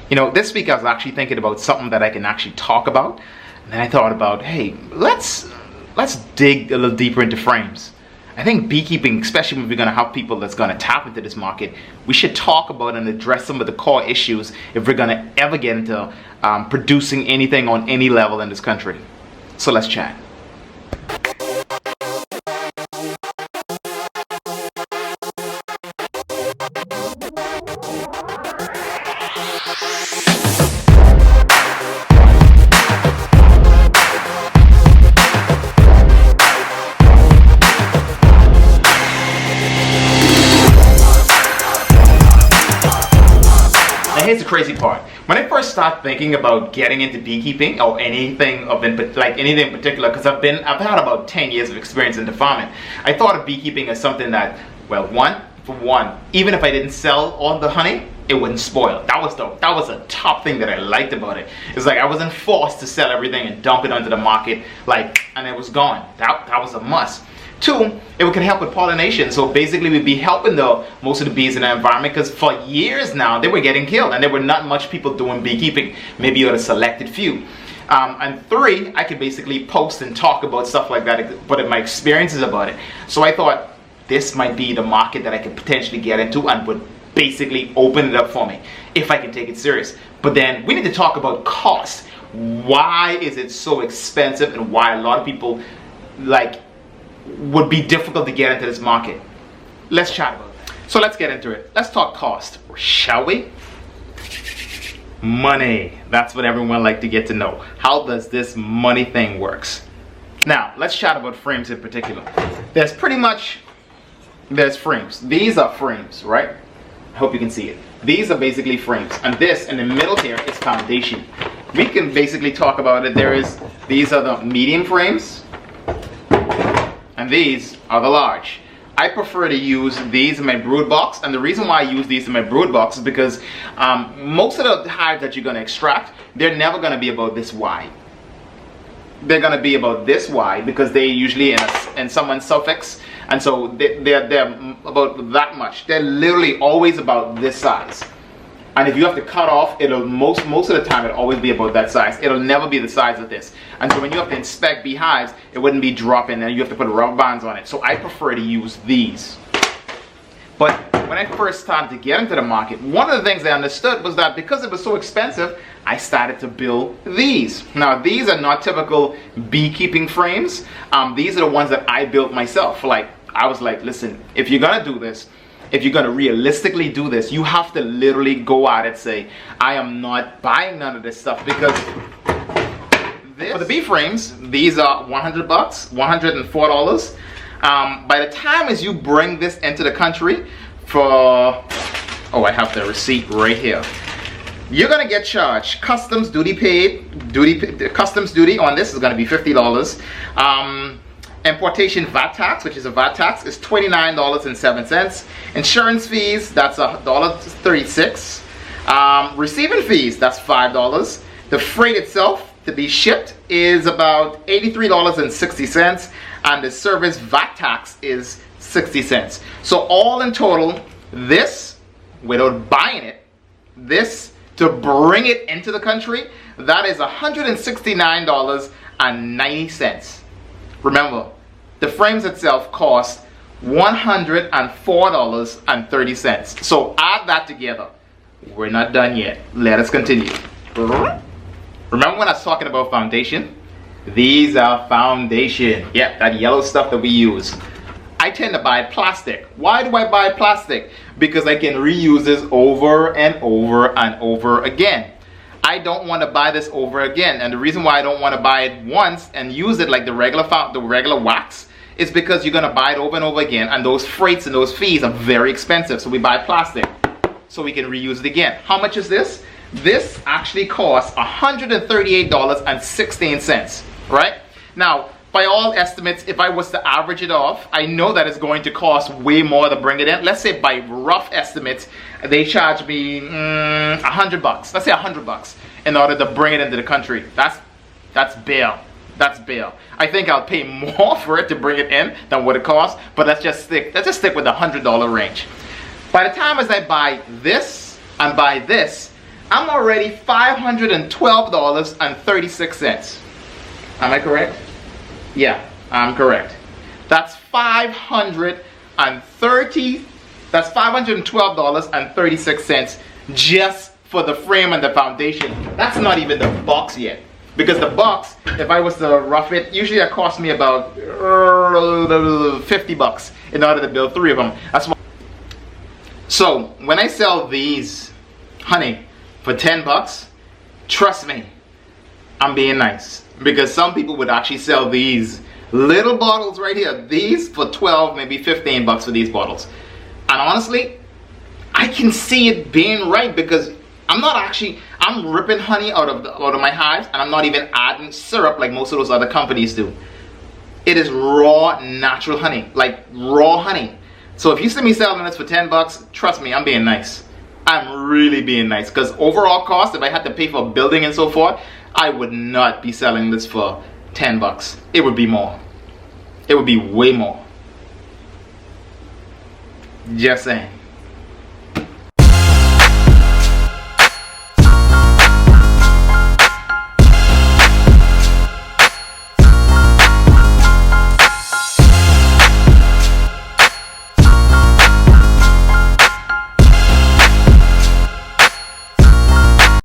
You know, this week I was actually thinking about something that I can actually talk about. And then I thought about, hey, let's dig a little deeper into frames. I think beekeeping, especially when we're going to have people that's going to tap into this market, we should talk about and address some of the core issues if we're going to ever get into producing anything on any level in this country. So let's chat. Here's the crazy part. When I first started thinking about getting into beekeeping or anything anything in particular, because I've had about 10 years of experience into farming, I thought of beekeeping as something that, well, for one, even if I didn't sell all the honey, it wouldn't spoil. That was the top thing that I liked about it. It's like I wasn't forced to sell everything and dump it onto the market, and it was gone. That was a must. Two, it can help with pollination. So basically we'd be helping most of the bees in the environment, because for years now they were getting killed and there were not much people doing beekeeping, maybe you had a selected few. And three, I could basically post and talk about stuff like that, but my experiences about it. So I thought this might be the market that I could potentially get into and would basically open it up for me if I can take it serious. But then we need to talk about cost. Why is it so expensive and why a lot of people would be difficult to get into this market? Let's chat about it. So let's get into it. Let's talk cost, shall we? Money. That's what everyone likes to get to know. How does this money thing works? Now, let's chat about frames in particular. There's frames. These are frames, right? I hope you can see it. These are basically frames. And this in the middle here is foundation. We can basically talk about it. These are the medium frames. And these are the large. I prefer to use these in my brood box, and the reason why I use these in my brood box is because most of the hives that you're going to extract, they're never going to be about this wide. They're going to be about this wide because they're usually in someone's suffix, and so they're about that much. They're literally always about this size. And if you have to cut off, it'll most of the time it'll always be about that size. It'll never be the size of this. And so when you have to inspect beehives, it wouldn't be dropping and you have to put rubber bands on it. So I prefer to use these. But when I first started to get into the market, one of the things I understood was that because it was so expensive, I started to build these. Now these are not typical beekeeping frames. These are the ones that I built myself. I was like, listen, if you're gonna do this, if you're going to realistically do this, you have to literally go out and say, I am not buying none of this stuff, because for the bee frames, these are $100, $104. By the time as you bring this into the country I have the receipt right here. You're going to get charged customs duty paid. Customs duty on this is going to be $50. Importation VAT tax, which is a VAT tax, is $29.07. Insurance fees, that's $1.36. Receiving fees, that's $5. The freight itself to be shipped is about $83.60, and the service VAT tax is 60 cents. So all in total, this, without buying it, this to bring it into the country, that is $169.90. Remember, the frames itself cost $104.30. So add that together. We're not done yet. Let us continue. Remember when I was talking about foundation? These are foundation. Yeah, that yellow stuff that we use. I tend to buy plastic. Why do I buy plastic? Because I can reuse this over and over and over again. I don't want to buy this over again, and the reason why I don't want to buy it once and use it like the regular wax is because you're going to buy it over and over again, and those freights and those fees are very expensive. So we buy plastic so we can reuse it again. How much is this? This actually costs $138.16, right? Now, by all estimates, if I was to average it off, I know that it's going to cost way more to bring it in. Let's say by rough estimates, they charge me $100. Let's say $100 in order to bring it into the country. That's bail. That's bail. I think I'll pay more for it to bring it in than what it costs, but let's just stick with the $100 range. By the time as I buy this and buy this, I'm already $512.36. Am I correct? Yeah, I'm correct. That's $512.36 just for the frame and the foundation. That's not even the box yet. Because the box, if I was to rough it, usually it cost me about $50 in order to build 3 of them. That's why. So when I sell these, honey, for $10, trust me, I'm being nice. Because some people would actually sell these little bottles right here, these for 12, maybe $15 for these bottles. And honestly, I can see it being right because I'm ripping honey out of my hives, and I'm not even adding syrup like most of those other companies do. It is raw, natural honey, like raw honey. So if you see me selling this for $10, trust me, I'm being nice. I'm really being nice, because overall cost, if I had to pay for building and so forth, I would not be selling this for $10. It would be more. It would be way more. Just saying.